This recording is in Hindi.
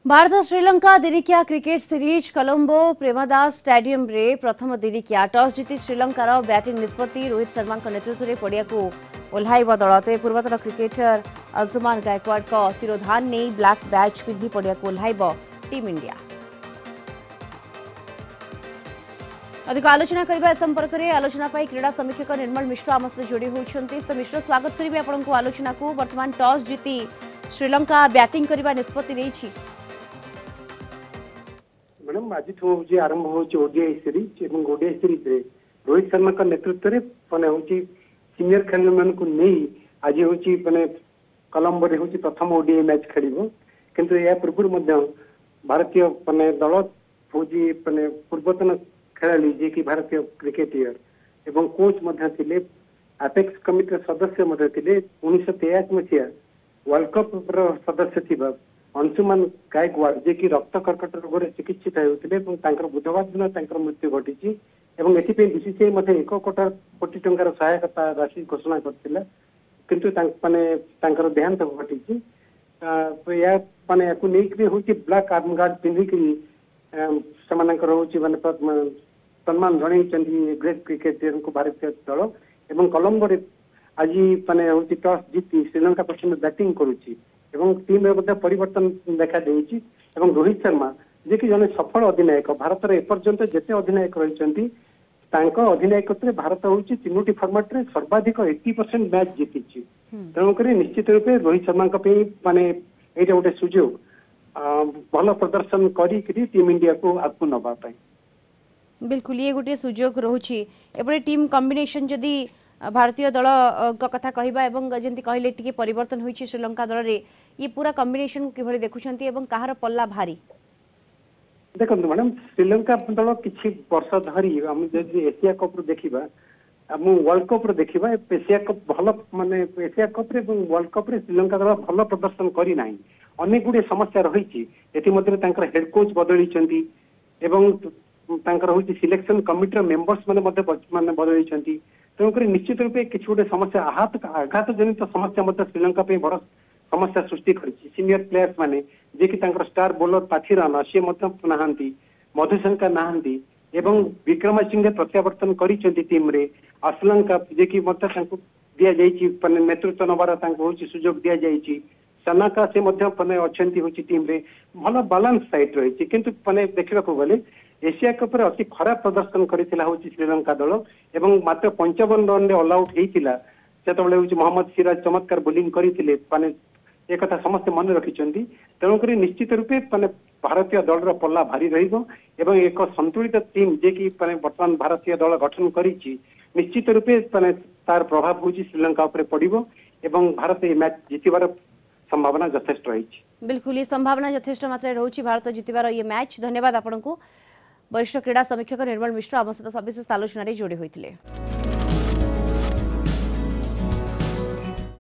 भारत श्रीलंका दिनिकिया cricket series Colombo Premadasa stadium रे प्रथम दिनिकिया टॉस जीति श्रीलंकार बैटिंग निष्पत्ति रोहित शर्मा नेतृत्व में पड़िया ओह्लैब दल तेज पूर्वतन क्रिकेटर अंशुमान गायकवाड़ तिरोधान नहीं ब्लैक बैच पिंधि पड़िया ओह्लैब टीम इंडिया। अधिक आलोचना करने संपर्क में आलोचना क्रीड़ा समीक्षक निर्मल मिश्र आम सहित जोड़ी होती। तो मिश्र स्वागत करेंगे आपको आलोचना को। वर्तमान टॉस जीति श्रीलंका बैटिंग करने निष्पत्ति नहीं मैडम आज आरंभ होडीआई सीरीज और ओडीआई सीरीज रे रोहित शर्मा का नेतृत्व में माने होची सीनियर खेलाड़ी मान को नहीं आज होची माने कोलंबो रे होची प्रथम ओडीआई मैच खेलिबो किंतु या पूर्व भारतीय माने दल होची माने पूर्वतन खेलाड़ी जे कि भारतीय क्रिकेटर एवं कोच थिले एपेक्स कमिटी सदस्य थिले 1983 मसीहा वर्ल्ड कप सदस्य थिबा अंशुमान गायकवाड़ जे कि रक्त कर्कट रोग चिकित्सित होते बुधवार दिन मृत्यु घटी बीसीसीआई एक कोटी टंकार सहायता राशि घोषणा करथिला किंतु देहांत घटी या माने ब्लैक आर्म गार्ड पिंधिक सम्मान जन ग्रेट क्रिकेटर को भारतीय दल एवं कोलंबो आज माने टॉस जीति श्रीलंका प्रथम बैटिंग करुच्ची टीम में परिवर्तन देखा देछि रोहित शर्मा जे कि जने सफल अधिनायक भारत रे एपर्यंत जेते अधिनायक रही अधिनायकत्व भारत होची तीनोटी फॉर्मेट रे सर्वाधिक 80% मैच जीति तेणुक निश्चित रूपे रोहित शर्मा माने एटा गोटे सुजोग भल प्रदर्शन करी टीम इंडिया को आगु नबा पाई। बिल्कुल ये गोटे सुजोग रोची एपटे टीम कॉम्बिनेशन जदि भारतीय दल कथा कहवा जमी कहले टी परिवर्तन होती श्रीलंका दल रे ये पूरा कॉम्बिनेशन को किभली देखुछंती एवं कहार पल्ला भारी देखो मैडम श्रीलंका दल किछि वर्ष धरी हम जदि एशिया कप रो देखिबा हम वर्ल्ड कप रो देखिबा एशिया कप भल माने एशिया कप रे वर्ल्ड कप रे श्रीलंका दल भल प्रदर्शन करी नाही अनेक गुडे समस्या रही एथि मध्ये तांकर हेड कोच बदली चंती एवं तांकर होची सिलेक्शन कमिटी मेंबर्स माने बदली चंती तेणुक निश्चित रूपे किसी गोटे समस्या आघात जनित समस्या श्रीलंका बड़ समस्या सृष्टि कर सीनियर प्लेयर्स माने जे कि स्टार बोलर पाथिराना सी नहांती मधुशंका नहांती एवं विक्रमसिंहे प्रत्यावर्तन कर टीम रे श्रीलंका जे कि दि जाइए नेतृत्व नबार सुजोग दि जाइए सनाका से अच्छी टीम रे भल बालांस साइट रही किंतु माने देखा गले एशिया कप रे अति खराब प्रदर्शन करथिला होची श्रीलंका दल एवं मात्र 55 रन रे ऑल आउट हेतिला सेतबेले होची मोहम्मद सिराज चमत्कार बोलिंग करिथिले माने एक कथा समस्त मन रखिचंदी तेणु करी निश्चित रूपे माने भारतीय दल रो पल्ला भारी रहिबो एवं एक संतुलित टीम जे कि माने वर्तमान भारतीय दल गठन करिछि निश्चित रूपे माने तार प्रभाव होची श्रीलंका ऊपर पड़िबो एवं भारत ए मैच जितिबार संभावना यथेष्ट रही। बिल्कुल ये संभावना यथेष्ट मात्रा रही भारत जितबार ये मैच। धन्यवाद आपको। वरिष्ठ क्रीड़ा समीक्षक निर्मल मिश्र आम सहित सविशेष आलोचन जोड़ी होते।